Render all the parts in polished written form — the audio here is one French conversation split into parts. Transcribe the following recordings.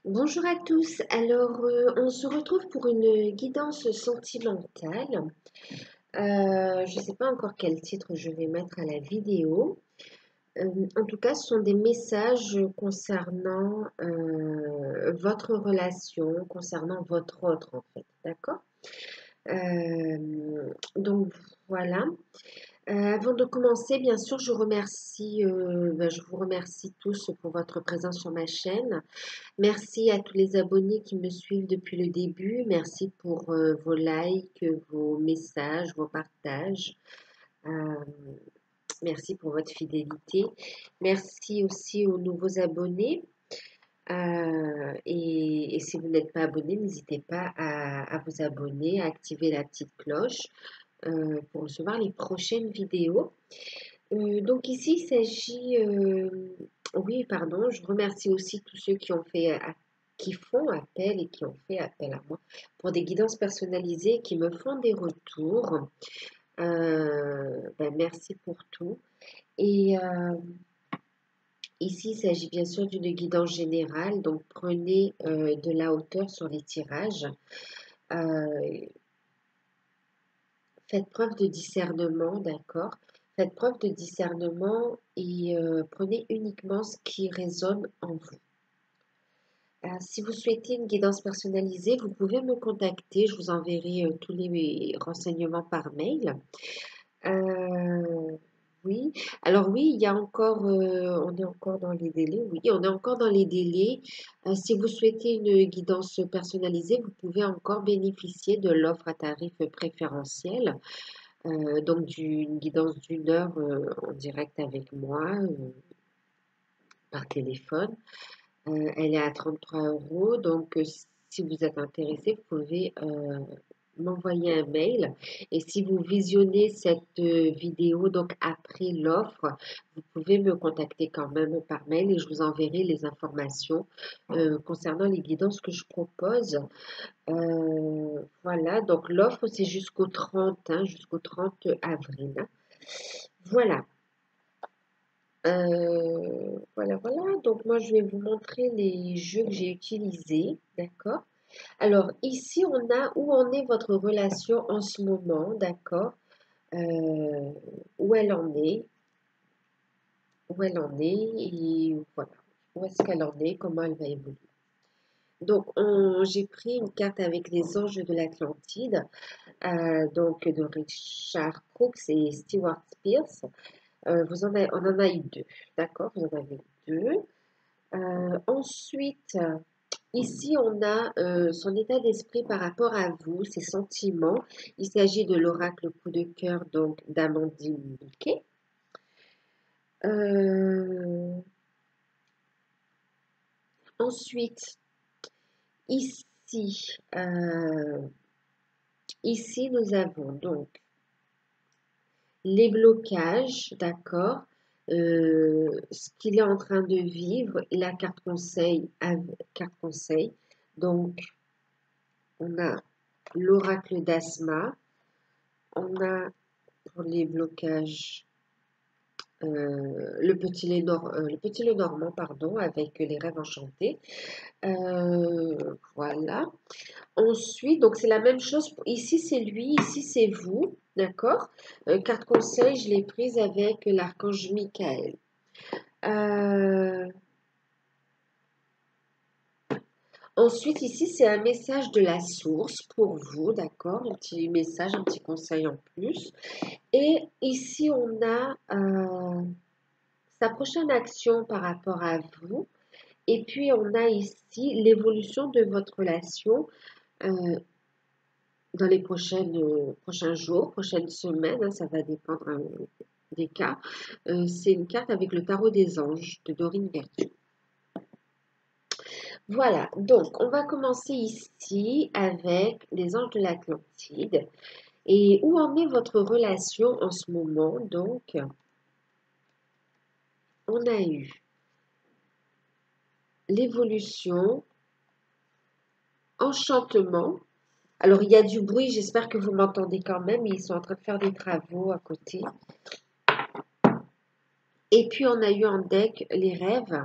Bonjour à tous. Alors, on se retrouve pour une guidance sentimentale. Je ne sais pas encore quel titre je vais mettre à la vidéo. En tout cas, ce sont des messages concernant votre relation, concernant votre autre en fait. D'accord? Donc voilà. Avant de commencer, bien sûr, je vous remercie tous pour votre présence sur ma chaîne. Merci à tous les abonnés qui me suivent depuis le début. Merci pour vos likes, vos messages, vos partages. Euh, Merci pour votre fidélité. Merci aussi aux nouveaux abonnés. Et si vous n'êtes pas abonné, n'hésitez pas à vous abonner, à activer la petite cloche pour recevoir les prochaines vidéos. Donc ici, il s'agit, oui, pardon, je remercie aussi tous ceux qui font appel et qui ont fait appel à moi pour des guidances personnalisées, qui me font des retours. Merci pour tout. Et ici, il s'agit bien sûr d'une guidance générale, donc prenez de la hauteur sur les tirages. Euh, Faites preuve de discernement, d'accord? Faites preuve de discernement et prenez uniquement ce qui résonne en vous. Si vous souhaitez une guidance personnalisée, vous pouvez me contacter. Je vous enverrai tous les renseignements par mail. Euh, oui, alors oui, il y a encore, on est encore dans les délais. Oui, on est encore dans les délais. Si vous souhaitez une guidance personnalisée, vous pouvez encore bénéficier de l'offre à tarif préférentiel. Donc d'une guidance d'une heure en direct avec moi par téléphone. Elle est à 33 euros. Donc si vous êtes intéressé, vous pouvez m'envoyer un mail. Et si vous visionnez cette vidéo donc après l'offre, vous pouvez me contacter quand même par mail et je vous enverrai les informations concernant les guidances que je propose. Voilà, donc l'offre c'est jusqu'au 30, hein, jusqu'au 30 avril. Voilà. Voilà. Donc moi, je vais vous montrer les jeux que j'ai utilisés. D'accord? Alors ici, on a où en est votre relation en ce moment. D'accord? Euh, Où elle en est. Où elle en est. Et voilà. Où est-ce qu'elle en est. Comment elle va évoluer. Donc, j'ai pris une carte avec les anges de l'Atlantide. Donc de Richard Crooks et Stewart Spears. On en a eu deux, d'accord? Vous en avez deux. Ensuite, ici, on a son état d'esprit par rapport à vous, ses sentiments. Il s'agit de l'oracle coup de cœur, donc d'Amandine Biquet. Euh, Ensuite, ici, ici, nous avons donc les blocages, d'accord, ce qu'il est en train de vivre, et la carte conseil. Donc, on a l'oracle d'Asma, on a pour les blocages le petit Lenormand, pardon, avec les rêves enchantés. Voilà. Ensuite, donc c'est la même chose. Ici, c'est lui, ici, c'est vous. D'accord? Carte conseil, je l'ai prise avec l'archange Michael. Euh, Ensuite, ici, c'est un message de la source pour vous. D'accord? Un petit message, un petit conseil en plus. Et ici, on a sa prochaine action par rapport à vous. Et puis, on a ici l'évolution de votre relation. Dans les prochains jours, prochaines semaines, hein, ça va dépendre des cas. C'est une carte avec le tarot des anges de Dorine Vertu. Voilà, donc on va commencer ici avec les anges de l'Atlantide. Et où en est votre relation en ce moment? Donc, on a eu l'évolution, enchantement. Alors, il y a du bruit, j'espère que vous m'entendez quand même. Ils sont en train de faire des travaux à côté. Et puis, on a eu en deck les rêves.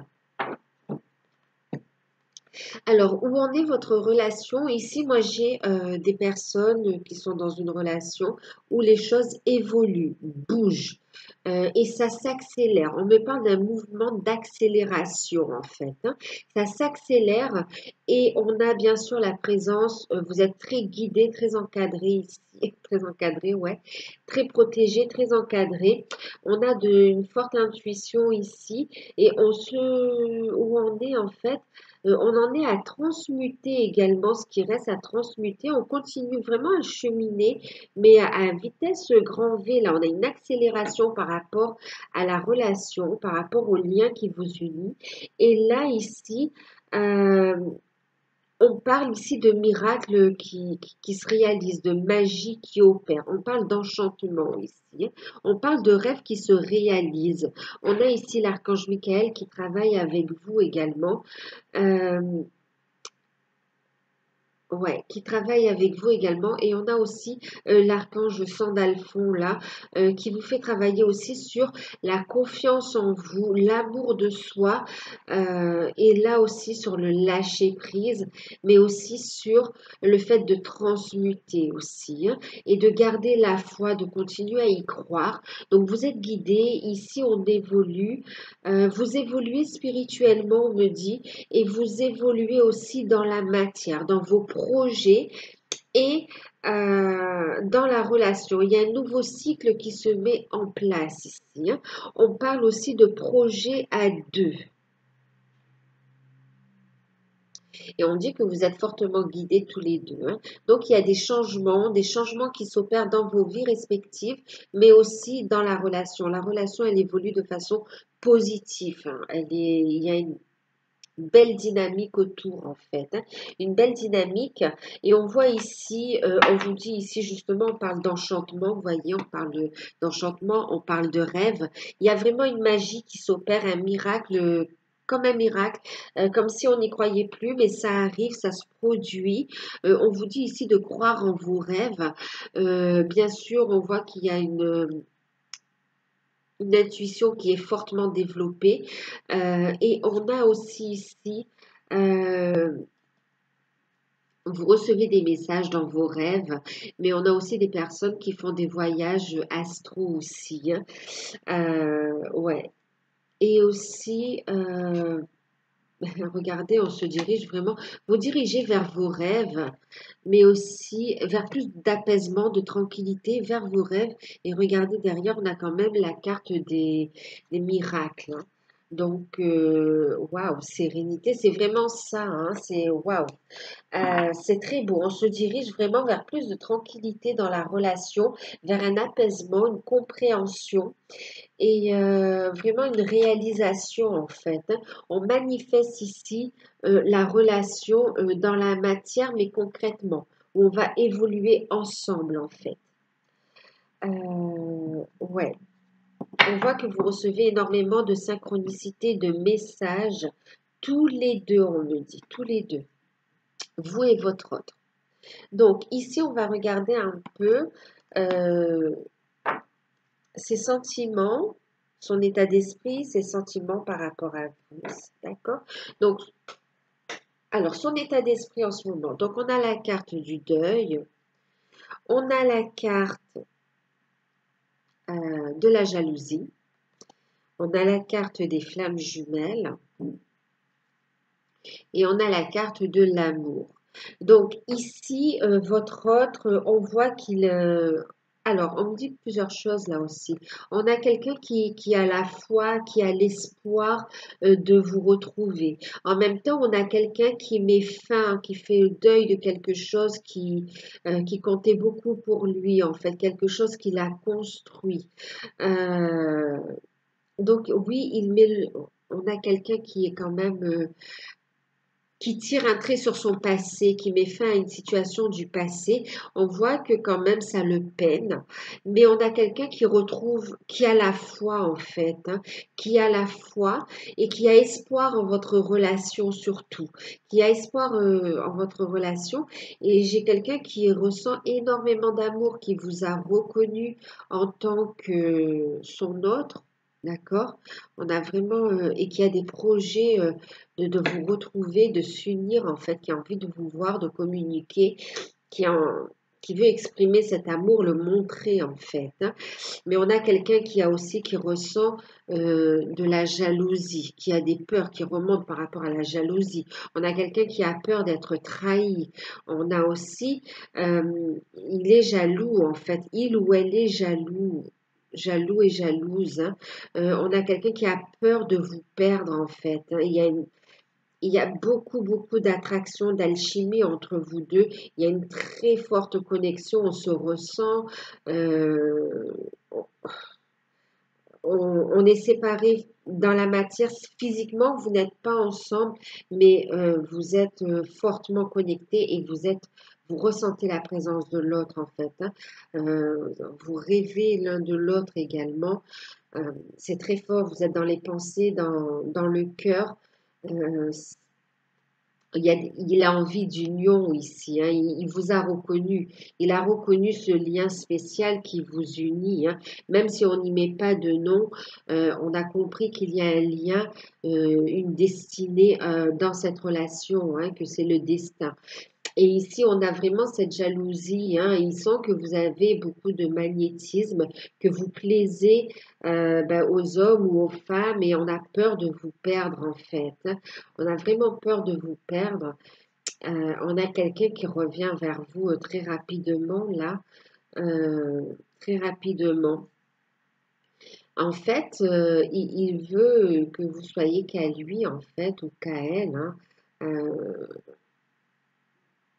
Alors, où en est votre relation? Ici, moi, j'ai des personnes qui sont dans une relation où les choses évoluent, bougent, et ça s'accélère. On me parle d'un mouvement d'accélération, en fait, hein. Ça s'accélère et on a bien sûr la présence, vous êtes très guidé, très encadré ici, très encadré, ouais, très protégé, très encadré. On a une forte intuition ici et où on est en fait, on en est à transmuter également ce qui reste à transmuter. On continue vraiment à cheminer, mais à vitesse grand V. Là, on a une accélération par rapport à la relation, par rapport au lien qui vous unit. Et là, ici, euh, on parle ici de miracles qui se réalisent, de magie qui opère. On parle d'enchantement ici, hein. On parle de rêves qui se réalisent. On a ici l'archange Michael qui travaille avec vous également. Euh, Ouais, qui travaille avec vous également. Et on a aussi l'archange Sandalphon là, qui vous fait travailler aussi sur la confiance en vous, l'amour de soi, et là aussi sur le lâcher prise, mais aussi sur le fait de transmuter aussi, hein, et de garder la foi, de continuer à y croire. Donc vous êtes guidé, ici on évolue, vous évoluez spirituellement, on me dit, et vous évoluez aussi dans la matière, dans vos projets et dans la relation. Il y a un nouveau cycle qui se met en place ici, hein. On parle aussi de projets à deux. Et on dit que vous êtes fortement guidés tous les deux, hein. Donc, il y a des changements qui s'opèrent dans vos vies respectives, mais aussi dans la relation. La relation, elle évolue de façon positive, hein. Il y a une belle dynamique autour en fait, hein. Une belle dynamique et on voit ici, on vous dit ici justement, on parle d'enchantement, vous voyez, on parle d'enchantement, on parle de rêve. Il y a vraiment une magie qui s'opère, un miracle, comme un miracle, comme si on n'y croyait plus, mais ça arrive, ça se produit. On vous dit ici de croire en vos rêves. Bien sûr, on voit qu'il y a une intuition qui est fortement développée. Et on a aussi ici, euh, vous recevez des messages dans vos rêves, mais on a aussi des personnes qui font des voyages astro aussi, hein. Ouais. Et aussi, regardez, on se dirige vraiment, vous dirigez vers vos rêves, mais aussi vers plus d'apaisement, de tranquillité, vers vos rêves. Et regardez derrière, on a quand même la carte des miracles, hein. Donc, waouh, sérénité, c'est vraiment ça, hein, c'est waouh. C'est très beau. On se dirige vraiment vers plus de tranquillité dans la relation, vers un apaisement, une compréhension et vraiment une réalisation en fait, hein. On manifeste ici la relation dans la matière, mais concrètement, où on va évoluer ensemble en fait. Ouais, on voit que vous recevez énormément de synchronicité, de messages, tous les deux, on me dit, tous les deux, vous et votre autre. Donc ici, on va regarder un peu euh, ses sentiments, son état d'esprit, ses sentiments par rapport à vous. D'accord? Donc, alors, son état d'esprit en ce moment. Donc, on a la carte du deuil, on a la carte de la jalousie, on a la carte des flammes jumelles et on a la carte de l'amour. Donc ici, votre autre, on voit qu'il... alors, on me dit plusieurs choses là aussi. On a quelqu'un qui a la foi, qui a l'espoir de vous retrouver. En même temps, on a quelqu'un qui met fin, qui fait le deuil de quelque chose qui comptait beaucoup pour lui, en fait, quelque chose qu'il a construit. Euh, donc oui, on a quelqu'un qui est quand même... qui tire un trait sur son passé, qui met fin à une situation du passé, on voit que quand même ça le peine, mais on a quelqu'un qui retrouve, qui a la foi en fait, hein, qui a la foi et qui a espoir en votre relation surtout, qui a espoir en votre relation et j'ai quelqu'un qui ressent énormément d'amour, qui vous a reconnu en tant que son autre. D'accord? On a vraiment, et qui a des projets de vous retrouver, de s'unir en fait, qui a envie de vous voir, de communiquer, qui, en, qui veut exprimer cet amour, le montrer en fait, hein. Mais on a quelqu'un qui a aussi, qui ressent de la jalousie, qui a des peurs qui remontent par rapport à la jalousie. On a quelqu'un qui a peur d'être trahi. On a aussi, il est jaloux en fait, il ou elle est jaloux. Jaloux et jalouse, hein. On a quelqu'un qui a peur de vous perdre en fait, hein. Il y a beaucoup, beaucoup d'attraction, d'alchimie entre vous deux. Il y a une très forte connexion, on se ressent. euh, on est séparés dans la matière. Physiquement, vous n'êtes pas ensemble, mais vous êtes fortement connectés et vous ressentez la présence de l'autre en fait, hein. Vous rêvez l'un de l'autre également. C'est très fort, vous êtes dans les pensées, dans le cœur. Euh, il a envie d'union ici, hein. Il vous a reconnu. Il a reconnu ce lien spécial qui vous unit, hein. Même si on n'y met pas de nom, on a compris qu'il y a un lien, une destinée dans cette relation, hein, que c'est le destin. Et ici, on a vraiment cette jalousie, hein. Il sent que vous avez beaucoup de magnétisme, que vous plaisez ben, aux hommes ou aux femmes et on a peur de vous perdre en fait, hein. On a vraiment peur de vous perdre. On a quelqu'un qui revient vers vous très rapidement là, très rapidement. En fait, il veut que vous soyez qu'à lui en fait ou qu'à elle, hein. Euh,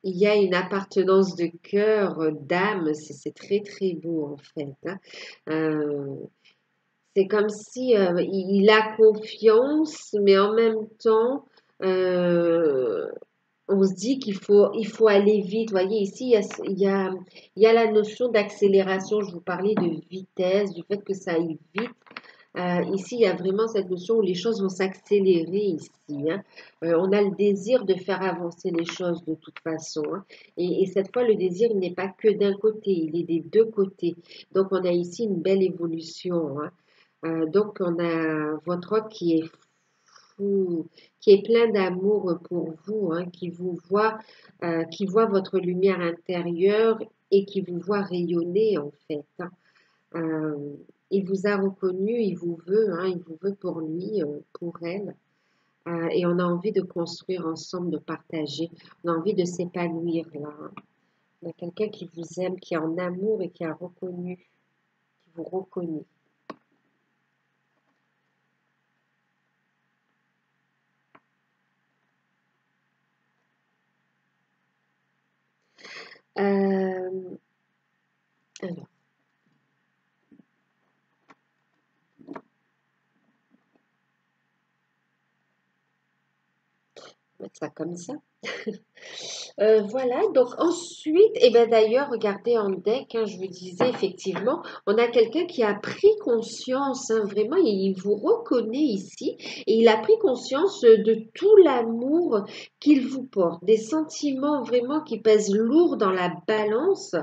Il y a une appartenance de cœur, d'âme, c'est très très beau en fait, hein. Euh, c'est comme si il a confiance, mais en même temps, euh, on se dit il faut aller vite. Vous voyez, ici, il y a la notion d'accélération. Je vous parlais de vitesse, du fait que ça aille vite. Ici, il y a vraiment cette notion où les choses vont s'accélérer ici, hein. On a le désir de faire avancer les choses de toute façon, hein. Et cette fois, le désir, il n'est pas que d'un côté, il est des deux côtés. Donc, on a ici une belle évolution, hein. Donc, on a votre hôte qui est fou, qui est plein d'amour pour vous, hein, qui voit votre lumière intérieure et qui vous voit rayonner en fait, hein. Euh, il vous a reconnu, il vous veut, hein, il vous veut pour lui, pour elle. Et on a envie de construire ensemble, de partager. On a envie de s'épanouir là, hein. On a quelqu'un qui vous aime, qui est en amour et qui a reconnu, qui vous reconnaît. Euh, alors, on va mettre ça comme ça. Voilà, donc ensuite, et ben d'ailleurs, regardez en deck, hein, je vous disais effectivement, on a quelqu'un qui a pris conscience, hein, vraiment, il vous reconnaît ici, et il a pris conscience de tout l'amour qu'il vous porte, des sentiments vraiment qui pèsent lourd dans la balance,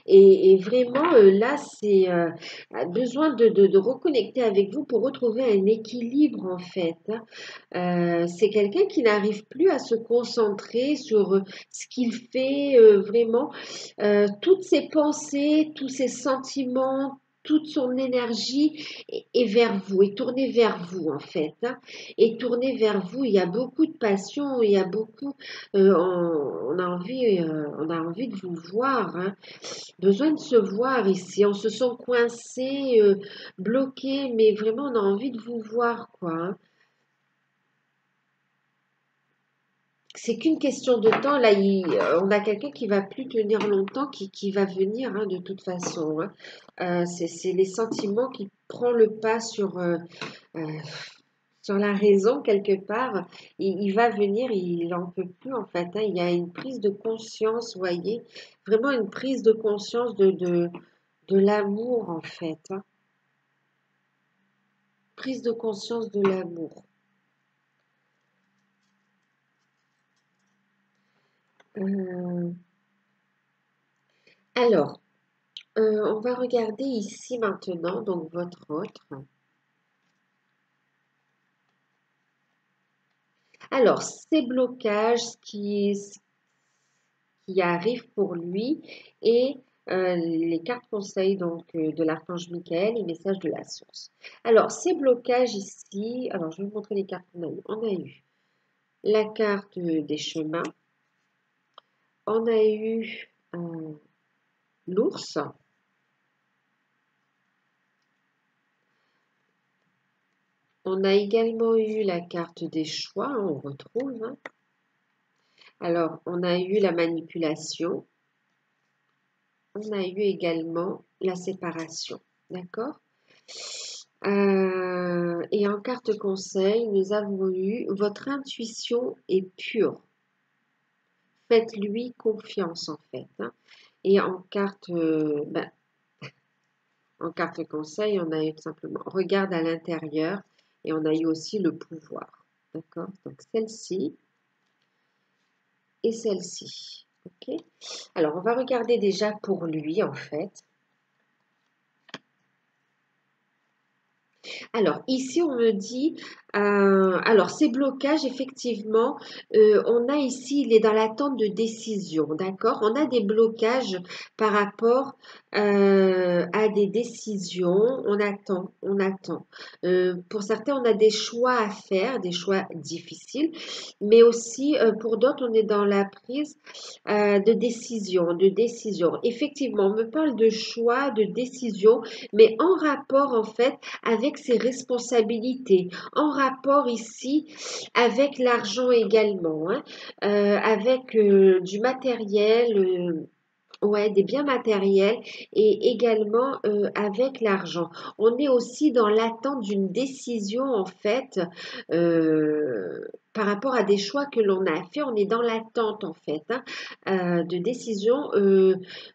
et vraiment, là, c'est a besoin de reconnecter avec vous pour retrouver un équilibre en fait, hein. C'est quelqu'un qui n'arrive plus à se concentrer sur ce qu'il fait vraiment, toutes ses pensées, tous ses sentiments, toute son énergie est vers vous, est tournée vers vous en fait, hein. Est tournée vers vous. Il y a beaucoup de passion, il y a beaucoup, on a envie de vous voir, hein. Besoin de se voir ici. On se sent coincé, bloqué, mais vraiment on a envie de vous voir quoi, hein. C'est qu'une question de temps. Là, on a quelqu'un qui va plus tenir longtemps, qui va venir hein, de toute façon, hein. C'est les sentiments qui prennent le pas euh, sur la raison quelque part. Il va venir, il n'en peut plus en fait, hein. Il y a une prise de conscience, vous voyez, vraiment une prise de conscience de l'amour en fait, hein. Prise de conscience de l'amour. Euh, alors, on va regarder ici maintenant, donc votre autre. Alors, ces blocages, qui arrivent pour lui et les cartes conseils donc de l'archange Michael et messages de la source. Alors, ces blocages ici, alors je vais vous montrer les cartes qu'on a eues. On a eu la carte des chemins, on a eu l'ours, on a également eu la carte des choix, hein, on retrouve. Hein. Alors, on a eu la manipulation, on a eu également la séparation, d'accord? Et en carte conseil, nous avons eu votre intuition est pure. Faites-lui confiance en fait. Hein. Et en carte conseil, on a eu tout simplement regarde à l'intérieur et on a eu aussi le pouvoir. D'accord? Donc celle-ci et celle-ci. Ok? Alors on va regarder déjà pour lui en fait. Alors, ici, on me dit, alors ces blocages, effectivement, on a ici, il est dans l'attente de décision, d'accord? On a des blocages par rapport à des décisions, on attend, on attend. Pour certains, on a des choix à faire, des choix difficiles, mais aussi pour d'autres, on est dans la prise de décision, de décision. Effectivement, on me parle de choix, de décision, mais en rapport, en fait, avec ses responsabilités, en rapport ici avec l'argent également, hein, avec du matériel. Ouais, des biens matériels et également avec l'argent. On est aussi dans l'attente d'une décision en fait par rapport à des choix que l'on a fait. On est dans l'attente en fait hein, de décision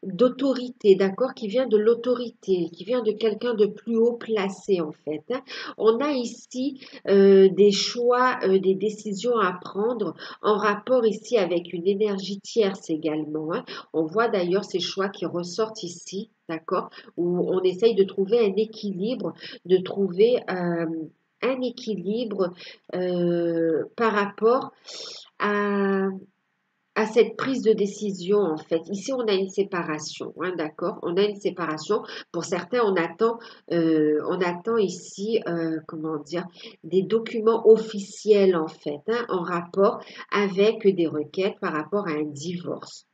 d'autorité, d'accord, qui vient de l'autorité, qui vient de quelqu'un de plus haut placé en fait. Hein. On a ici des choix, des décisions à prendre en rapport ici avec une énergie tierce également. Hein. On voit d'ailleurs ces choix qui ressortent ici, d'accord, où on essaye de trouver un équilibre, de trouver un équilibre par rapport à, à cette prise de décision, en fait. Ici, on a une séparation, hein, d'accord? On a une séparation. Pour certains, on attend ici, comment dire, des documents officiels, en fait, hein, en rapport avec des requêtes par rapport à un divorce,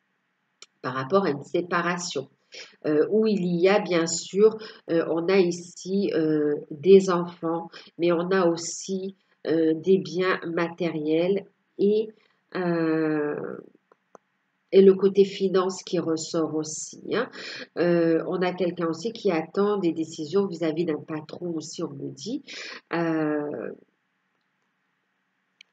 par rapport à une séparation. Où il y a bien sûr, on a ici des enfants, mais on a aussi des biens matériels et, euh, et le côté finance qui ressort aussi. Hein. On a quelqu'un aussi qui attend des décisions vis-à-vis d'un patron aussi, on me dit. Euh,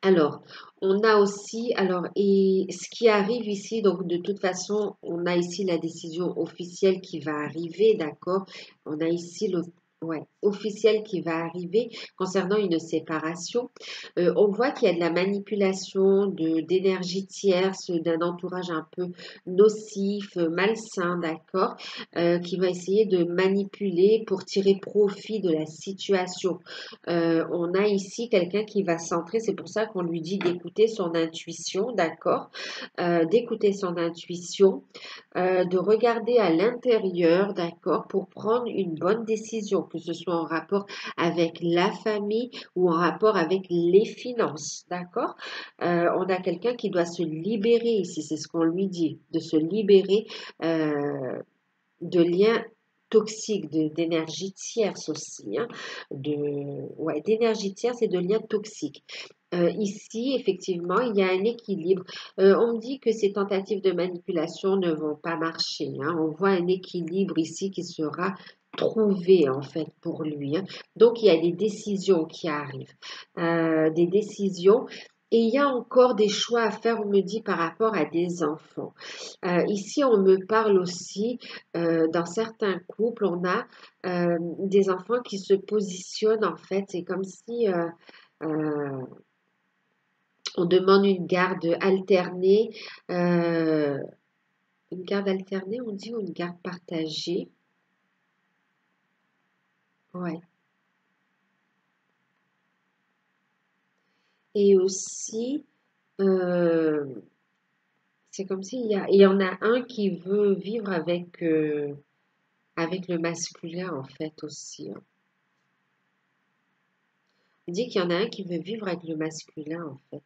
alors, on a aussi, alors, et ce qui arrive ici, donc de toute façon, on a ici la décision officielle qui va arriver, d'accord? On a ici le, ouais, officiel qui va arriver concernant une séparation. On voit qu'il y a de la manipulation d'énergie tierce, d'un entourage un peu nocif, malsain, d'accord? Qui va essayer de manipuler pour tirer profit de la situation. On a ici quelqu'un qui va centrer, c'est pour ça qu'on lui dit d'écouter son intuition, d'accord? D'écouter son intuition, de regarder à l'intérieur, d'accord, pour prendre une bonne décision, que ce soit en rapport avec la famille ou en rapport avec les finances, d'accord? On a quelqu'un qui doit se libérer ici, c'est ce qu'on lui dit, de se libérer de liens toxiques, d'énergie tierce aussi, hein, ouais, d'énergie tierce et de liens toxiques. Ici, effectivement, il y a un équilibre. On me dit que ces tentatives de manipulation ne vont pas marcher. Hein. On voit un équilibre ici qui sera trouvé en fait pour lui. Hein. Donc, il y a des décisions qui arrivent. Des décisions. Et il y a encore des choix à faire, on me dit, par rapport à des enfants. Ici, on me parle aussi, dans certains couples, on a des enfants qui se positionnent en fait. C'est comme si euh, on demande euh, une garde alternée, on dit, ou une garde partagée. Ouais. Et aussi, c'est comme il y en a un qui veut vivre avec le masculin, en fait, aussi, hein. Il dit qu'il y en a un qui veut vivre avec le masculin, en fait.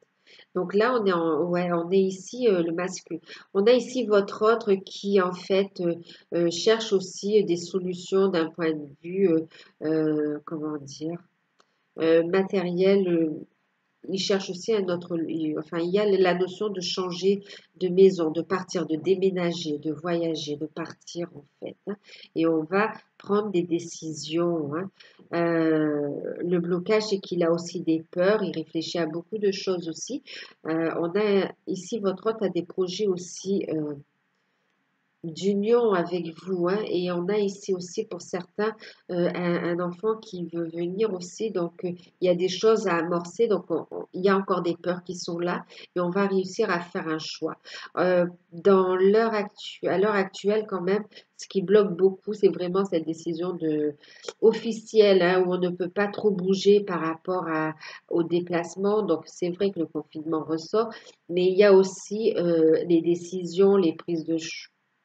Donc là, ouais, on est ici le masculin. On a ici votre autre qui, en fait, cherche aussi des solutions d'un point de vue, comment dire, matériel. Il cherche aussi un autre, enfin, il y a la notion de changer de maison, de partir, de déménager, de voyager, de partir en fait, hein. Et on va prendre des décisions, hein. Le blocage, c'est qu'il a aussi des peurs, il réfléchit à beaucoup de choses aussi. On a ici, votre hôte a des projets aussi d'union avec vous, hein. Et on a ici aussi pour certains un enfant qui veut venir aussi. Donc, il y a des choses à amorcer. Donc, il y a encore des peurs qui sont là et on va réussir à faire un choix. À l'heure actuelle, quand même, ce qui bloque beaucoup, c'est vraiment cette décision officielle, hein, où on ne peut pas trop bouger par rapport au déplacement. Donc, c'est vrai que le confinement ressort, mais il y a aussi les décisions, les prises de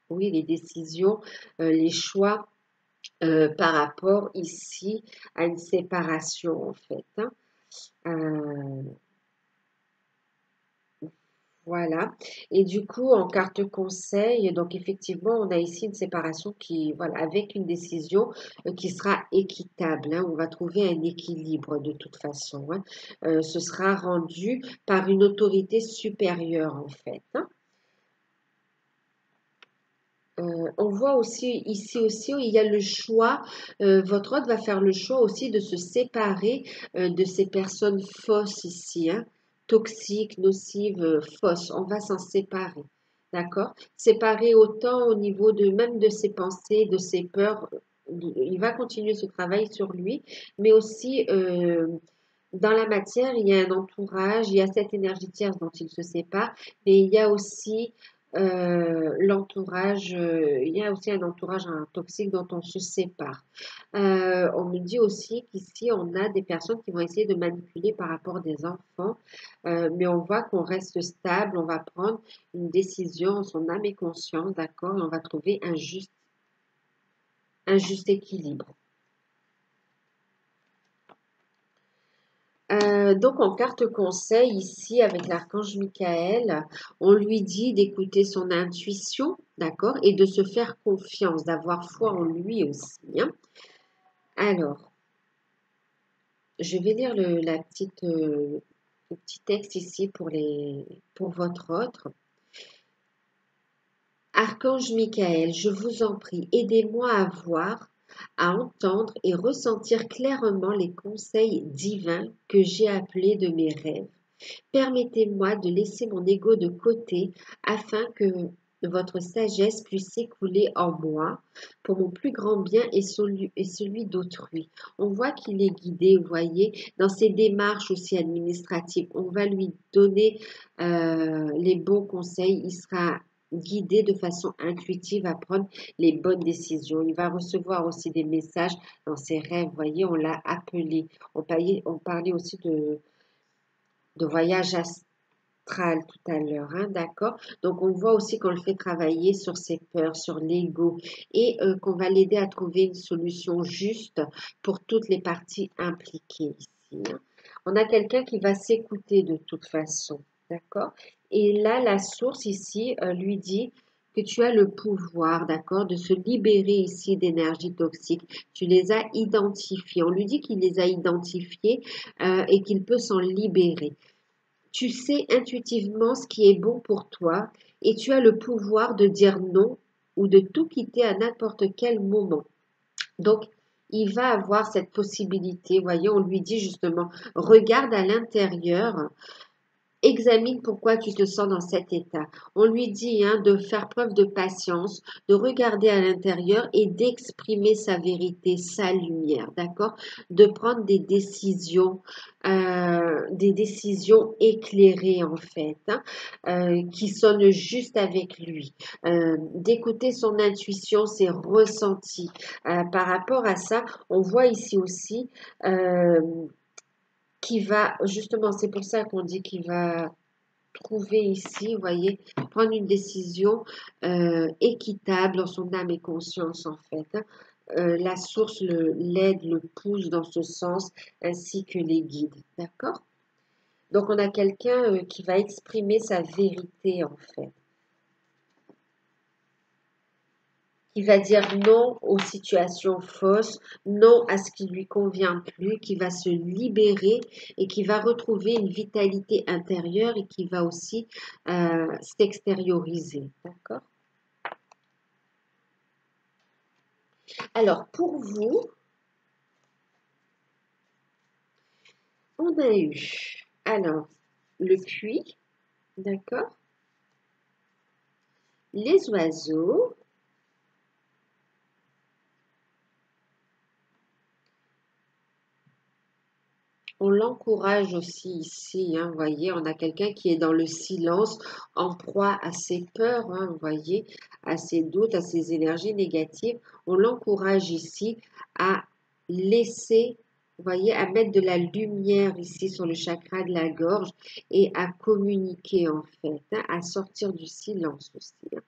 oui, les décisions, les choix par rapport ici à une séparation en fait, hein. Euh, voilà. Et du coup, en carte conseil, donc effectivement, on a ici une séparation qui, voilà, avec une décision qui sera équitable, hein. On va trouver un équilibre de toute façon, hein. Ce sera rendu par une autorité supérieure en fait, hein. On voit aussi ici aussi où il y a le choix, votre hôte va faire le choix aussi de se séparer de ces personnes fausses ici, hein, toxiques, nocives, fausses. On va s'en séparer, d'accord? Séparer autant au niveau de même de ses pensées, de ses peurs. Il va continuer ce travail sur lui, mais aussi dans la matière, il y a un entourage, il y a cette énergie tierce dont il se sépare, mais il y a aussi l'entourage, il y a aussi un entourage toxique dont on se sépare. On me dit aussi qu'ici, on a des personnes qui vont essayer de manipuler par rapport des enfants, mais on voit qu'on reste stable, on va prendre une décision en son âme et conscience, d'accord, et on va trouver un juste équilibre. Donc en carte conseil ici avec l'archange Michael, on lui dit d'écouter son intuition, d'accord, et de se faire confiance, d'avoir foi en lui aussi, hein. Alors, je vais lire le petit texte ici pour votre autre. Archange Michael, je vous en prie, aidez-moi à voir, à entendre et ressentir clairement les conseils divins que j'ai appelés de mes rêves. Permettez-moi de laisser mon ego de côté afin que votre sagesse puisse s'écouler en moi pour mon plus grand bien et celui d'autrui. On voit qu'il est guidé, vous voyez, dans ses démarches aussi administratives. On va lui donner les bons conseils. Il sera guidé de façon intuitive à prendre les bonnes décisions. Il va recevoir aussi des messages dans ses rêves. Vous voyez, on l'a appelé. On parlait aussi de voyage astral tout à l'heure, hein, d'accord? Donc, on voit aussi qu'on le fait travailler sur ses peurs, sur l'ego et qu'on va l'aider à trouver une solution juste pour toutes les parties impliquées ici, hein. On a quelqu'un qui va s'écouter de toute façon, d'accord? Et là, la source ici lui dit que tu as le pouvoir, d'accord, de se libérer ici d'énergie toxique. Tu les as identifiées. On lui dit qu'il les a identifiées et qu'il peut s'en libérer. Tu sais intuitivement ce qui est bon pour toi et tu as le pouvoir de dire non ou de tout quitter à n'importe quel moment. Donc, il va avoir cette possibilité. Voyez, on lui dit justement, regarde à l'intérieur. Examine pourquoi tu te sens dans cet état. On lui dit hein, de faire preuve de patience, de regarder à l'intérieur et d'exprimer sa vérité, sa lumière, d'accord? De prendre des décisions éclairées en fait, hein, qui sonnent juste avec lui. D'écouter son intuition, ses ressentis. Par rapport à ça, on voit ici aussi qui va, justement, c'est pour ça qu'on dit qu'il va trouver ici, vous voyez, prendre une décision équitable dans son âme et conscience, en fait. Hein. La source l'aide, le pousse dans ce sens, ainsi que les guides. D'accord? Donc, on a quelqu'un qui va exprimer sa vérité, en fait. Qui va dire non aux situations fausses, non à ce qui lui convient plus, qui va se libérer et qui va retrouver une vitalité intérieure et qui va aussi s'extérioriser. D'accord? Alors, pour vous, on a eu, alors, le puits, d'accord? Les oiseaux, on l'encourage aussi ici, hein, vous voyez, on a quelqu'un qui est dans le silence, en proie à ses peurs, hein, vous voyez, à ses doutes, à ses énergies négatives. On l'encourage ici à laisser, vous voyez, à mettre de la lumière ici sur le chakra de la gorge et à communiquer en fait, hein, à sortir du silence aussi. Hein.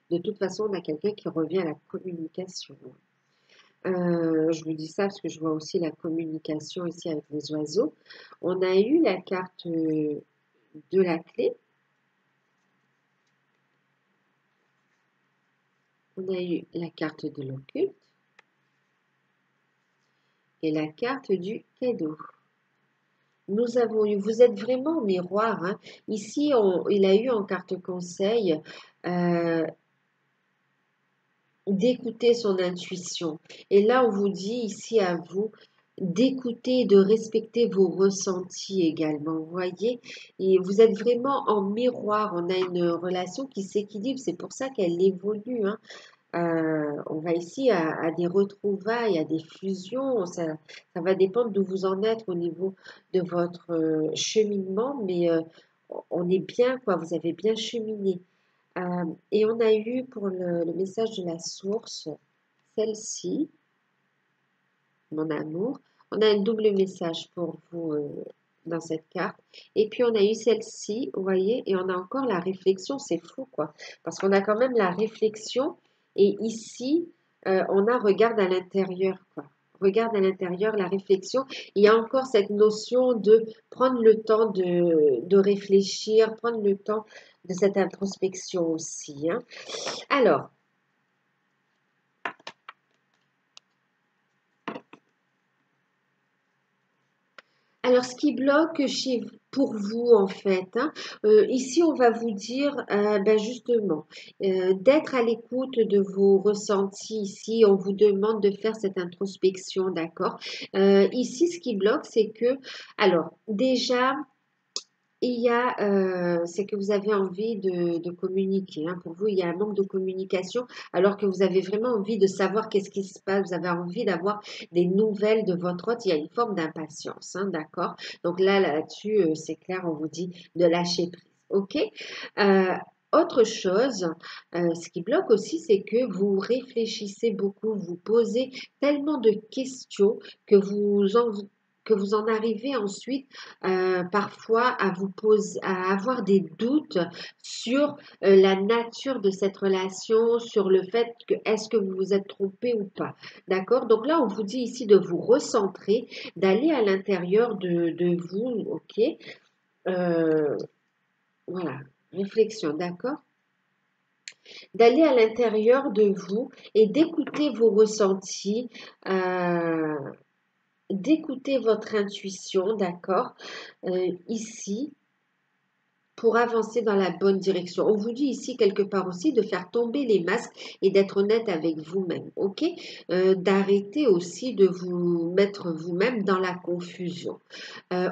De toute façon, on a quelqu'un qui revient à la communication. Hein. Je vous dis ça parce que je vois aussi la communication ici avec les oiseaux. On a eu la carte de la clé. On a eu la carte de l'occulte et la carte du cadeau. Nous avons eu, vous êtes vraiment au miroir. Hein. Ici, il a eu en carte conseil d'écouter son intuition. Et là, on vous dit ici à vous d'écouter et de respecter vos ressentis également. Vous voyez, et vous êtes vraiment en miroir. On a une relation qui s'équilibre. C'est pour ça qu'elle évolue. Hein. On va ici à des retrouvailles, à des fusions. Ça va dépendre d'où vous en êtes au niveau de votre cheminement, mais on est bien, quoi. Vous avez bien cheminé. Et on a eu pour le message de la source, celle-ci, mon amour. On a un double message pour vous dans cette carte. Et puis on a eu celle-ci, vous voyez, et on a encore la réflexion, c'est fou quoi. Parce qu'on a quand même la réflexion et ici, on a regarde à l'intérieur quoi. Regarde à l'intérieur, la réflexion. Il y a encore cette notion de prendre le temps de réfléchir, prendre le temps de cette introspection aussi. Hein. Alors, ce qui bloque pour vous, en fait, hein, ici, on va vous dire, ben justement, d'être à l'écoute de vos ressentis. Ici, on vous demande de faire cette introspection, d'accord? Ici, ce qui bloque, c'est que, alors, déjà, c'est que vous avez envie de communiquer. Hein. Pour vous, il y a un manque de communication, alors que vous avez vraiment envie de savoir qu'est-ce qui se passe. Vous avez envie d'avoir des nouvelles de votre hôte. Il y a une forme d'impatience, hein, d'accord? Donc là-dessus, c'est clair, on vous dit de lâcher prise. OK? Euh, Autre chose, ce qui bloque aussi, c'est que vous réfléchissez beaucoup, vous posez tellement de questions que vous en arrivez ensuite parfois à avoir des doutes sur la nature de cette relation, sur le fait que est-ce que vous vous êtes trompé ou pas. D'accord? Donc là, on vous dit ici de vous recentrer, d'aller à l'intérieur de vous, ok? Euh, voilà, réflexion, d'accord? D'aller à l'intérieur de vous et d'écouter vos ressentis, euh, d'écouter votre intuition, d'accord? Ici, pour avancer dans la bonne direction. On vous dit ici quelque part aussi de faire tomber les masques et d'être honnête avec vous-même, ok? D'arrêter aussi de vous mettre vous-même dans la confusion.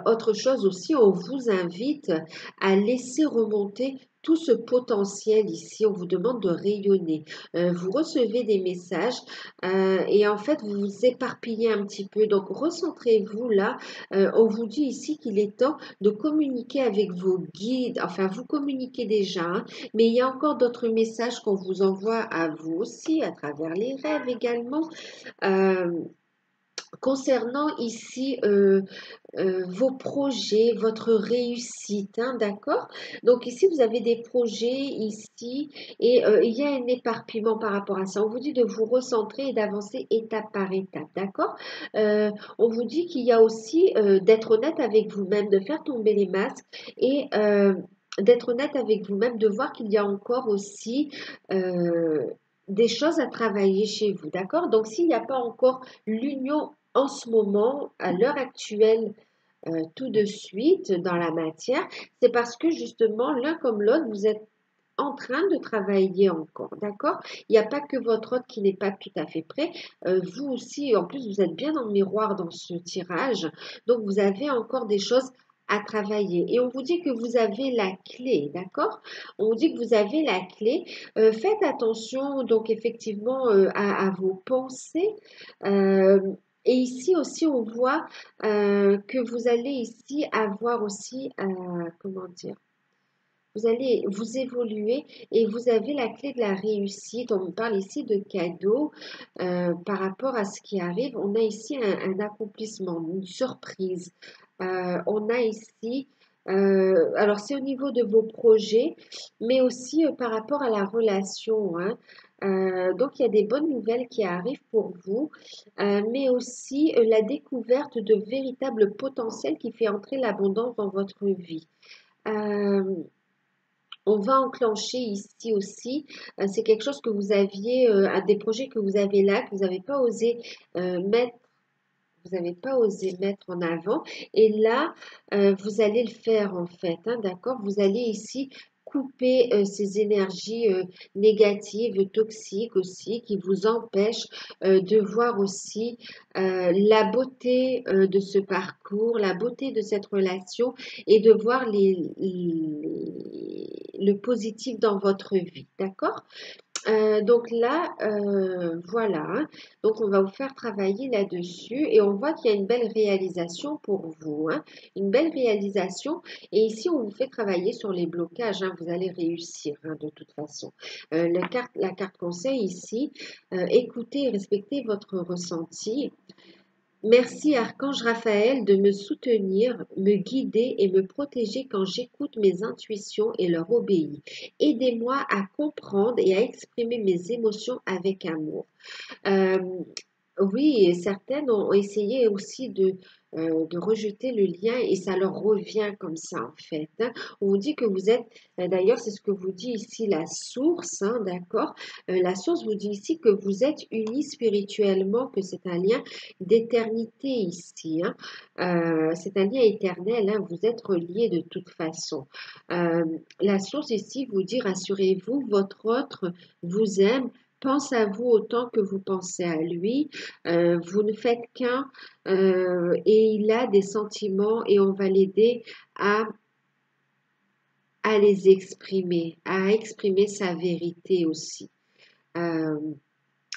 Autre chose aussi, on vous invite à laisser remonter tout ce potentiel ici. On vous demande de rayonner. Vous recevez des messages et en fait, vous vous éparpillez un petit peu. Donc, recentrez-vous là. On vous dit ici qu'il est temps de communiquer avec vos guides. Enfin, vous communiquez déjà, hein, mais il y a encore d'autres messages qu'on vous envoie à vous aussi, à travers les rêves également. Euh, concernant ici vos projets, votre réussite, hein, d'accord? Donc ici, vous avez des projets ici et il y a un éparpillement par rapport à ça. On vous dit de vous recentrer et d'avancer étape par étape, d'accord? On vous dit qu'il y a aussi d'être honnête avec vous-même, de faire tomber les masques et d'être honnête avec vous-même, de voir qu'il y a encore aussi des choses à travailler chez vous, d'accord? Donc s'il n'y a pas encore l'union en ce moment, à l'heure actuelle, tout de suite dans la matière, c'est parce que justement, l'un comme l'autre, vous êtes en train de travailler encore, d'accord? Il n'y a pas que votre autre qui n'est pas tout à fait prêt. Vous aussi, en plus, vous êtes bien en miroir dans ce tirage. Donc, vous avez encore des choses à travailler. Et on vous dit que vous avez la clé, d'accord? On vous dit que vous avez la clé. Faites attention, donc, effectivement, à vos pensées. Euh, et ici aussi, on voit que vous allez ici avoir aussi, comment dire, vous allez vous évoluer et vous avez la clé de la réussite. On parle ici de cadeaux par rapport à ce qui arrive. On a ici un accomplissement, une surprise. On a ici, alors c'est au niveau de vos projets, mais aussi par rapport à la relation, hein. Donc il y a des bonnes nouvelles qui arrivent pour vous, mais aussi la découverte de véritables potentiels qui fait entrer l'abondance dans votre vie. Euh, on va enclencher ici aussi, c'est quelque chose que vous aviez, des projets que vous avez là, que vous n'avez pas osé mettre, vous n'avez pas osé mettre en avant. Et là, vous allez le faire en fait, hein, d'accord? Vous allez ici couper ces énergies négatives, toxiques aussi, qui vous empêchent de voir aussi la beauté de ce parcours, la beauté de cette relation et de voir le positif dans votre vie, d'accord? Donc là, voilà, hein. Donc on va vous faire travailler là-dessus et on voit qu'il y a une belle réalisation pour vous, hein, une belle réalisation. Et ici, on vous fait travailler sur les blocages, hein, vous allez réussir, hein, de toute façon. La carte conseil ici, écoutez et respectez votre ressenti. Merci, Archange Raphaël, de me soutenir, me guider et me protéger quand j'écoute mes intuitions et leur obéis. Aidez-moi à comprendre et à exprimer mes émotions avec amour. Euh, oui, et certaines ont essayé aussi de rejeter le lien et ça leur revient comme ça en fait, hein. On vous dit que vous êtes, d'ailleurs c'est ce que vous dit ici la source, hein, d'accord? La source vous dit ici que vous êtes unis spirituellement, que c'est un lien d'éternité ici, hein. C'est un lien éternel, hein, vous êtes reliés de toute façon. Euh, la source ici vous dit, rassurez-vous, votre autre vous aime, pense à vous autant que vous pensez à lui. Vous ne faites qu'un et il a des sentiments et on va l'aider à, à les exprimer, à exprimer sa vérité aussi. Euh,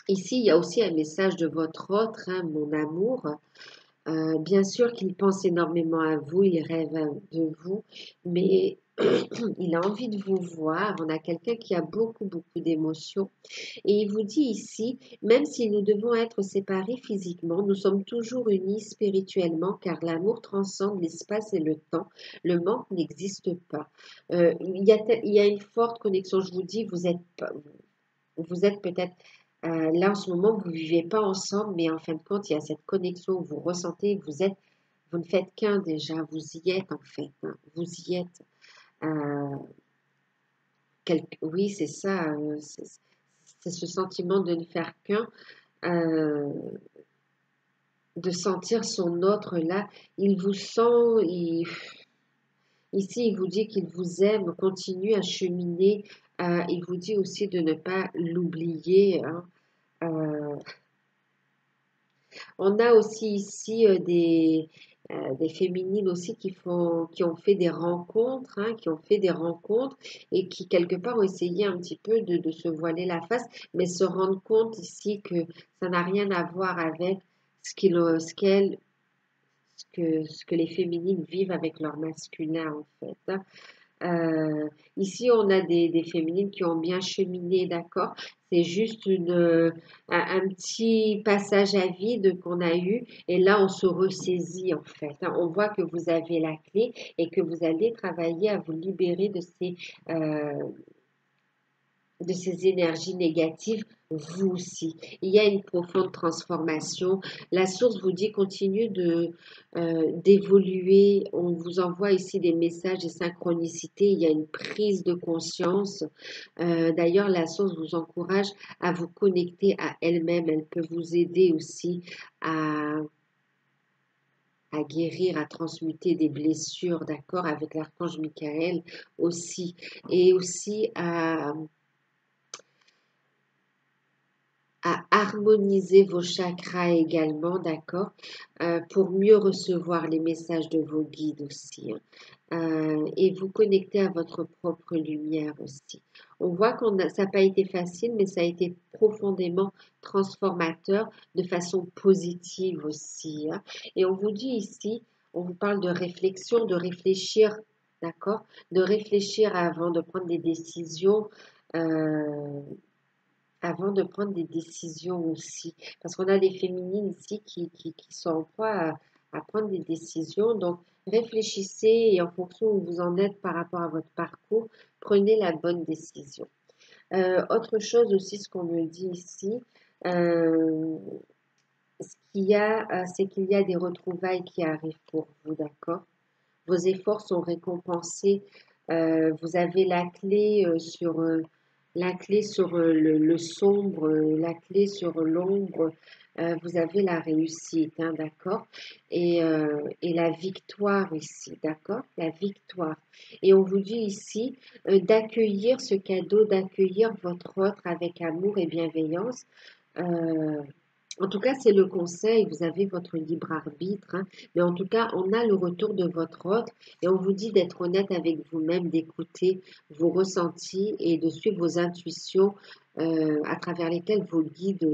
ici, il y a aussi un message de votre autre, hein, mon amour. Bien sûr qu'il pense énormément à vous, il rêve de vous, mais il a envie de vous voir. On a quelqu'un qui a beaucoup, beaucoup d'émotions. Et il vous dit ici, même si nous devons être séparés physiquement, nous sommes toujours unis spirituellement car l'amour transcende l'espace et le temps. Le manque n'existe pas. Il y a une forte connexion. Je vous dis, vous êtes peut-être là en ce moment, vous ne vivez pas ensemble, mais en fin de compte, il y a cette connexion. Vous ressentez que vous ne faites qu'un déjà. Vous y êtes en fait, hein. Vous y êtes. Euh, oui, c'est ça. C'est ce sentiment de ne faire qu'un. euh, de sentir son autre là. Il vous sent, ici il vous dit qu'il vous aime, continue à cheminer. Il vous dit aussi de ne pas l'oublier, hein. Euh, on a aussi ici des féminines aussi qui ont fait des rencontres, hein, qui ont fait des rencontres et qui quelque part ont essayé un petit peu de se voiler la face, mais se rendent compte ici que ça n'a rien à voir avec ce ce que les féminines vivent avec leur masculin en fait, hein. Ici, on a des féminines qui ont bien cheminé, d'accord? C'est juste un petit passage à vide qu'on a eu et là, on se ressaisit en fait, hein. On voit que vous avez la clé et que vous allez travailler à vous libérer euh, de ces énergies négatives, vous aussi. Il y a une profonde transformation. La source vous dit continue d'évoluer. On vous envoie ici des messages de synchronicité. Il y a une prise de conscience. D'ailleurs, la source vous encourage à vous connecter à elle-même. Elle peut vous aider aussi à guérir, à transmuter des blessures, d'accord, avec l'archange Michael aussi, et aussi à harmoniser vos chakras également, d'accord, pour mieux recevoir les messages de vos guides aussi, hein, et vous connecter à votre propre lumière aussi. On voit ça n'a pas été facile, mais ça a été profondément transformateur de façon positive aussi, hein. Et on vous dit ici, on vous parle de réflexion, de réfléchir, d'accord, de réfléchir avant de prendre des décisions. euh, Avant de prendre des décisions aussi. Parce qu'on a des féminines ici qui sont en proie à prendre des décisions. Donc, réfléchissez et en fonction où vous en êtes par rapport à votre parcours, prenez la bonne décision. Autre chose aussi, ce qu'on me dit ici, euh, ce qu'il y a, c'est qu'il y a des retrouvailles qui arrivent pour vous, d'accord? Vos efforts sont récompensés. Vous avez la clé sur le sombre, la clé sur l'ombre. Vous avez la réussite, hein, d'accord? Et la victoire ici, d'accord? La victoire. Et on vous dit ici d'accueillir ce cadeau, d'accueillir votre autre avec amour et bienveillance. Euh, En tout cas, c'est le conseil, vous avez votre libre arbitre, hein, mais en tout cas, on a le retour de votre hôte et on vous dit d'être honnête avec vous-même, d'écouter vos ressentis et de suivre vos intuitions à travers lesquelles vos guides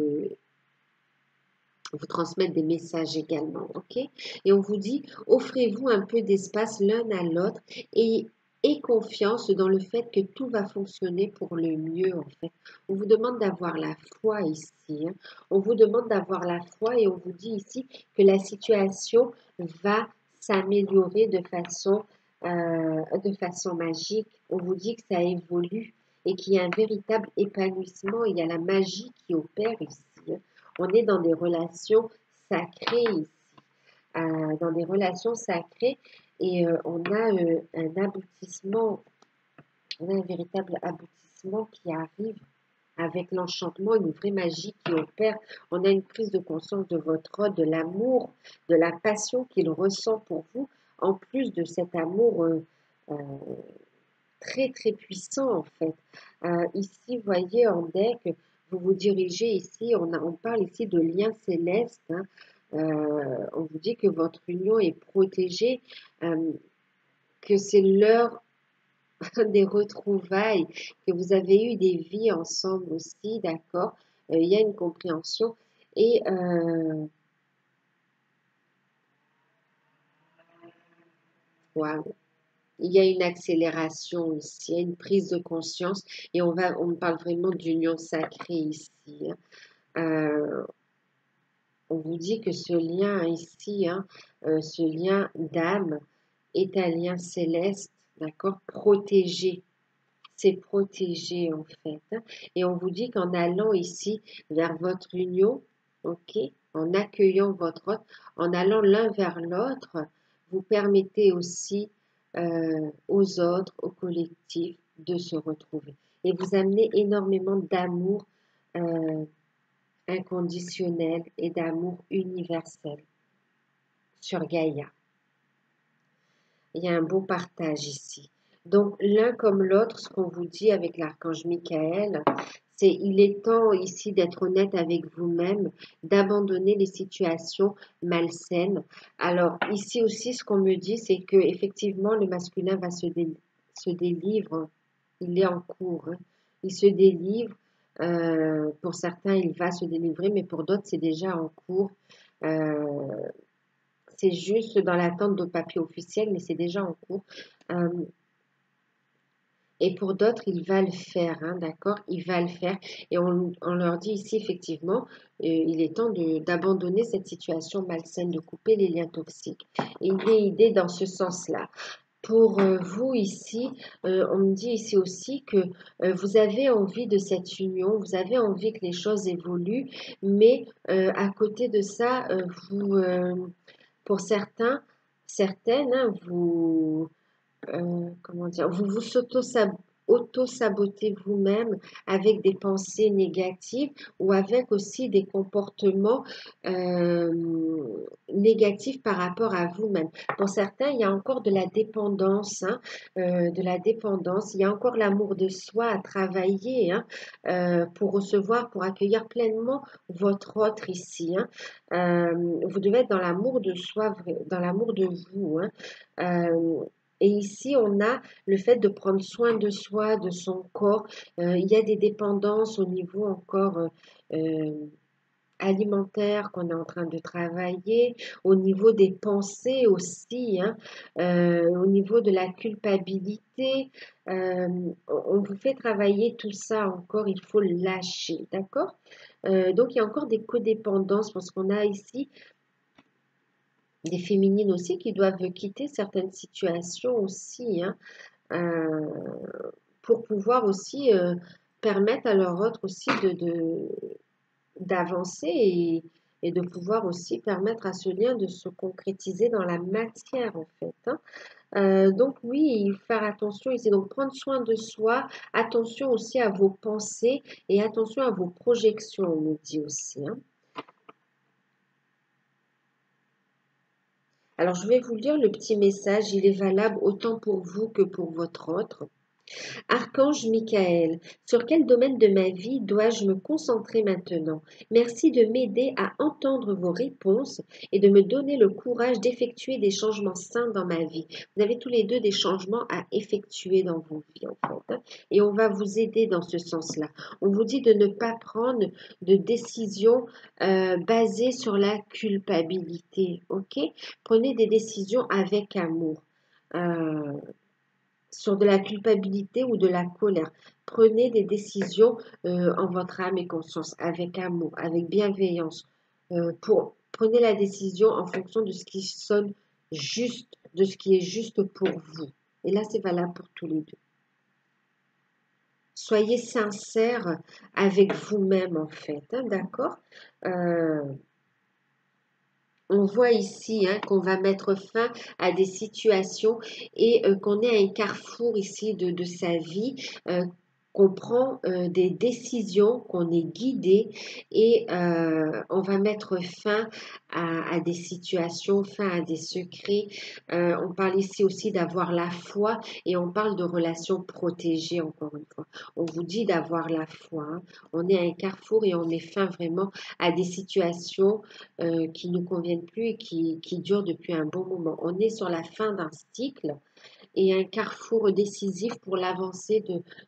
vous transmettent des messages également, ok? Et on vous dit, offrez-vous un peu d'espace l'un à l'autre et confiance dans le fait que tout va fonctionner pour le mieux, en fait. On vous demande d'avoir la foi ici, hein. On vous demande d'avoir la foi et on vous dit ici que la situation va s'améliorer de façon magique. On vous dit que ça évolue et qu'il y a un véritable épanouissement. Il y a la magie qui opère ici, hein. On est dans des relations sacrées ici, dans des relations sacrées et on a un aboutissement, on a un véritable aboutissement qui arrive avec l'enchantement, une vraie magie qui opère. On a une prise de conscience de votre hôte, de l'amour, de la passion qu'il ressent pour vous, en plus de cet amour euh, très très puissant en fait. Ici, vous voyez en deck, vous vous dirigez ici, on parle ici de lien céleste, hein. On vous dit que votre union est protégée, euh, que c'est l'heure des retrouvailles, que vous avez eu des vies ensemble aussi, d'accord? Il y a une compréhension et waouh, il y a une accélération ici, il y a une prise de conscience et on parle vraiment d'union sacrée ici, hein. Euh, on vous dit que ce lien ici, hein, ce lien d'âme est un lien céleste, d'accord, protégé. C'est protégé en fait, hein. Et on vous dit qu'en allant ici vers votre union, ok, en accueillant votre autre, en allant l'un vers l'autre, vous permettez aussi aux autres, au collectif, de se retrouver. Et vous amenez énormément d'amour euh, inconditionnel et d'amour universel sur Gaïa. Il y a un beau partage ici. Donc, l'un comme l'autre, ce qu'on vous dit avec l'archange Michael, c'est il est temps ici d'être honnête avec vous-même, d'abandonner les situations malsaines. Alors, ici aussi, ce qu'on me dit, c'est que effectivement, le masculin va se délivre. Il est en cours, hein. Il se délivre. Pour certains, il va se délivrer, mais pour d'autres, c'est déjà en cours. Euh, c'est juste dans l'attente de papier officiel, mais c'est déjà en cours. Euh, Et pour d'autres, il va le faire, hein, d'accord? Il va le faire. Et on leur dit ici, effectivement, il est temps d'abandonner cette situation malsaine, de couper les liens toxiques. Et il est aidé dans ce sens-là. Pour vous ici, on me dit ici aussi que vous avez envie de cette union, vous avez envie que les choses évoluent, mais à côté de ça, pour certains, certaines, hein, comment dire, vous vous auto-sabotez vous-même avec des pensées négatives ou avec aussi des comportements euh, négatifs par rapport à vous-même. Pour certains, il y a encore de la dépendance, hein, de la dépendance. Il y a encore l'amour de soi à travailler, hein, pour recevoir, pour accueillir pleinement votre autre ici, hein. Vous devez être dans l'amour de soi, dans l'amour de vous, hein. Euh, et ici, on a le fait de prendre soin de soi, de son corps. Il y a des dépendances au niveau encore euh, alimentaire qu'on est en train de travailler, au niveau des pensées aussi, hein, au niveau de la culpabilité. Euh, on vous fait travailler tout ça encore, il faut lâcher, d'accord? Donc, il y a encore des codépendances parce qu'on a ici des féminines aussi qui doivent quitter certaines situations aussi, hein, pour pouvoir aussi permettre à leur autre aussi d'avancer et de pouvoir aussi permettre à ce lien de se concrétiser dans la matière en fait, hein. Donc oui, il faut faire attention ici. Donc prendre soin de soi, attention aussi à vos pensées et attention à vos projections, on nous dit aussi, hein. Alors je vais vous lire le petit message, il est valable autant pour vous que pour votre autre. Archange Michael, sur quel domaine de ma vie dois-je me concentrer maintenant? Merci de m'aider à entendre vos réponses et de me donner le courage d'effectuer des changements sains dans ma vie. Vous avez tous les deux des changements à effectuer dans vos vies, en fait, hein, et on va vous aider dans ce sens-là. On vous dit de ne pas prendre de décisions basées sur la culpabilité, ok? Prenez des décisions avec amour. Euh, sur de la culpabilité ou de la colère. Prenez des décisions en votre âme et conscience, avec amour, avec bienveillance. Prenez la décision en fonction de ce qui sonne juste, de ce qui est juste pour vous. Et là, c'est valable pour tous les deux. Soyez sincère avec vous-même, en fait, hein, d'accord? Euh, On voit ici, hein, qu'on va mettre fin à des situations et qu'on est à un carrefour ici de sa vie, qu'on prend des décisions, qu'on est guidé et on va mettre fin à des situations, fin à des secrets. On parle ici aussi d'avoir la foi et on parle de relations protégées, encore une fois. On vous dit d'avoir la foi, hein. On est à un carrefour et on met fin vraiment à des situations qui ne nous conviennent plus et qui durent depuis un bon moment. On est sur la fin d'un cycle et un carrefour décisif pour l'avancée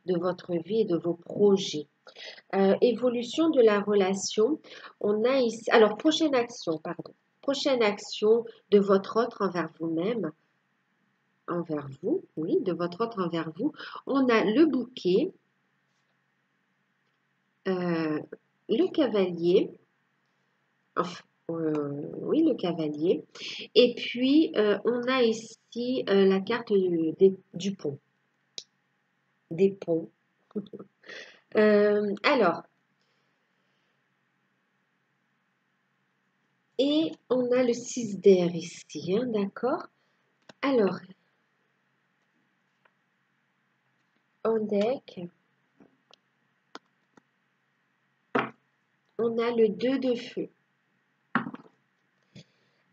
de votre vie et de vos projets. Évolution de la relation, on a ici, alors prochaine action, pardon, prochaine action de votre autre envers vous-même, envers vous, oui, de votre autre envers vous. On a le bouquet, euh, le cavalier, enfin, oui, le cavalier. Et puis, on a ici la carte du pont, des ponts. Alors, et on a le 6 d'air ici, hein, d'accord? Alors, en deck, on a le 2 de feu.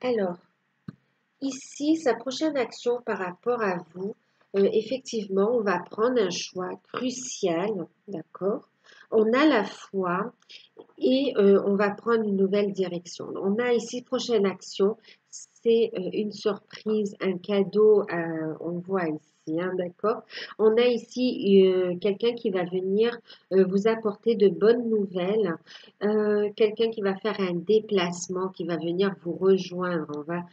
Alors, ici, sa prochaine action par rapport à vous, effectivement, on va prendre un choix crucial, d'accord? On a la foi et on va prendre une nouvelle direction. On a ici prochaine action, c'est une surprise, un cadeau, on voit ici, hein, d'accord? On a ici quelqu'un qui va venir vous apporter de bonnes nouvelles, quelqu'un qui va faire un déplacement, qui va venir vous rejoindre. On va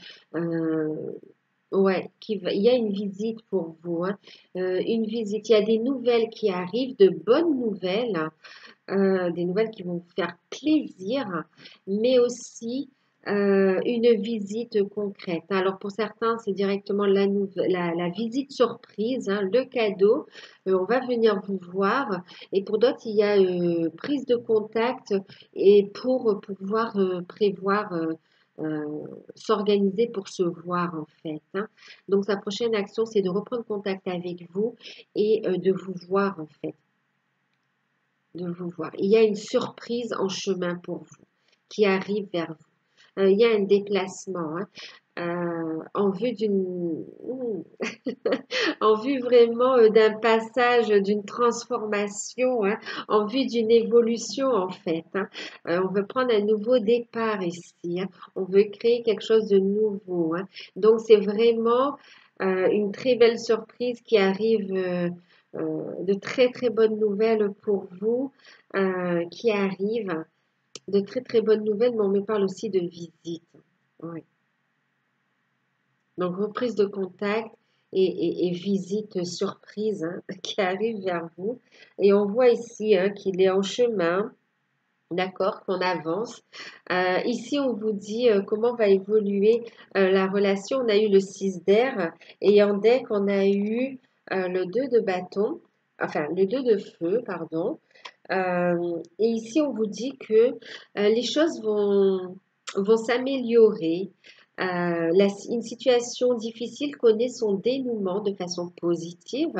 Ouais, il y a une visite pour vous, hein. Une visite. Il y a des nouvelles qui arrivent, de bonnes nouvelles, des nouvelles qui vont vous faire plaisir, mais aussi une visite concrète. Alors pour certains, c'est directement la visite surprise, hein, le cadeau. On va venir vous voir. Et pour d'autres, il y a prise de contact et pour pouvoir prévoir, s'organiser pour se voir en fait, hein. Donc sa prochaine action, c'est de reprendre contact avec vous et de vous voir en fait, de vous voir. Il y a une surprise en chemin pour vous qui arrive vers vous. Il y a un déplacement, hein, en vue en vue vraiment d'un passage, d'une transformation, hein, en vue d'une évolution en fait, hein. On veut prendre un nouveau départ ici, hein. On veut créer quelque chose de nouveau, hein. Donc c'est vraiment une très belle surprise qui arrive, de très très bonnes nouvelles pour vous qui arrivent, de très très bonnes nouvelles, mais on me parle aussi de visite. Ouais. Donc, reprise de contact et visite surprise, hein, qui arrive vers vous. Et on voit ici, hein, qu'il est en chemin, d'accord, qu'on avance. Ici, on vous dit comment va évoluer la relation. On a eu le 6 d'air et en deck, on a eu le 2 de bâton, enfin le 2 de feu, pardon. Et ici, on vous dit que les choses vont s'améliorer. Une situation difficile connaît son dénouement de façon positive.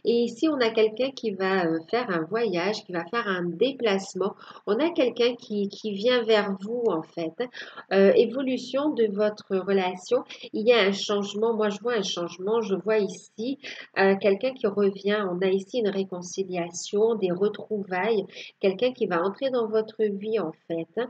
Et ici, on a quelqu'un qui va faire un voyage, qui va faire un déplacement. On a quelqu'un qui vient vers vous, en fait. Évolution de votre relation. Il y a un changement. Moi, je vois un changement. Je vois ici quelqu'un qui revient. On a ici une réconciliation, des retrouvailles, quelqu'un qui va entrer dans votre vie en fait, hein.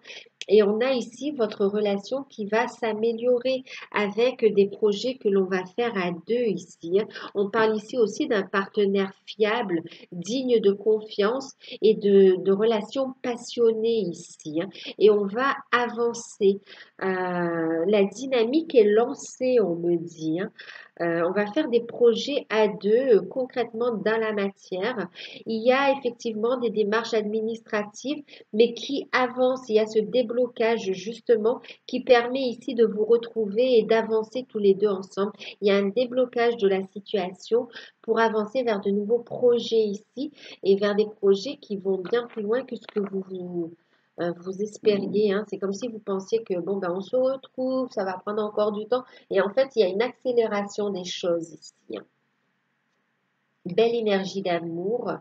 Et on a ici votre relation qui va s'améliorer avec des projets que l'on va faire à deux ici, hein. On parle ici aussi d'un partenaire fiable, digne de confiance et de relations passionnées ici, hein. Et on va avancer. La dynamique est lancée, on me dit, hein. On va faire des projets à deux concrètement dans la matière. Il y a effectivement des démarches administratives, mais qui avancent. Il y a ce déblocage justement qui permet ici de vous retrouver et d'avancer tous les deux ensemble. Il y a un déblocage de la situation pour avancer vers de nouveaux projets ici et vers des projets qui vont bien plus loin que ce que vous espériez, hein. C'est comme si vous pensiez que bon ben on se retrouve, ça va prendre encore du temps. Et en fait, il y a une accélération des choses ici, hein. Belle énergie d'amour,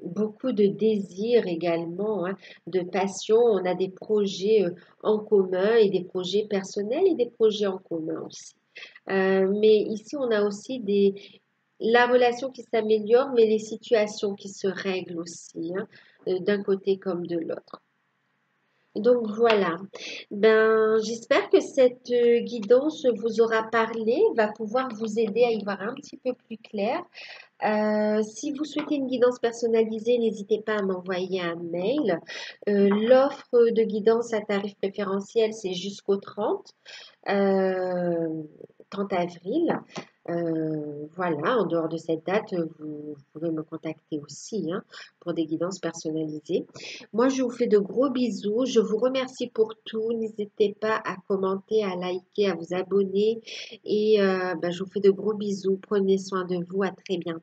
beaucoup de désir également, hein, de passion. On a des projets en commun et des projets personnels et des projets en commun aussi. Mais ici, on a aussi la relation qui s'améliore, mais les situations qui se règlent aussi, hein, d'un côté comme de l'autre. Donc voilà, ben, j'espère que cette guidance vous aura parlé, va pouvoir vous aider à y voir un petit peu plus clair. Si vous souhaitez une guidance personnalisée, n'hésitez pas à m'envoyer un mail. L'offre de guidance à tarif préférentiel, c'est jusqu'au euh, 30 avril. Voilà, en dehors de cette date, vous pouvez me contacter aussi, hein, pour des guidances personnalisées. Moi, je vous fais de gros bisous. Je vous remercie pour tout. N'hésitez pas à commenter, à liker, à vous abonner. Et ben, je vous fais de gros bisous. Prenez soin de vous. À très bientôt.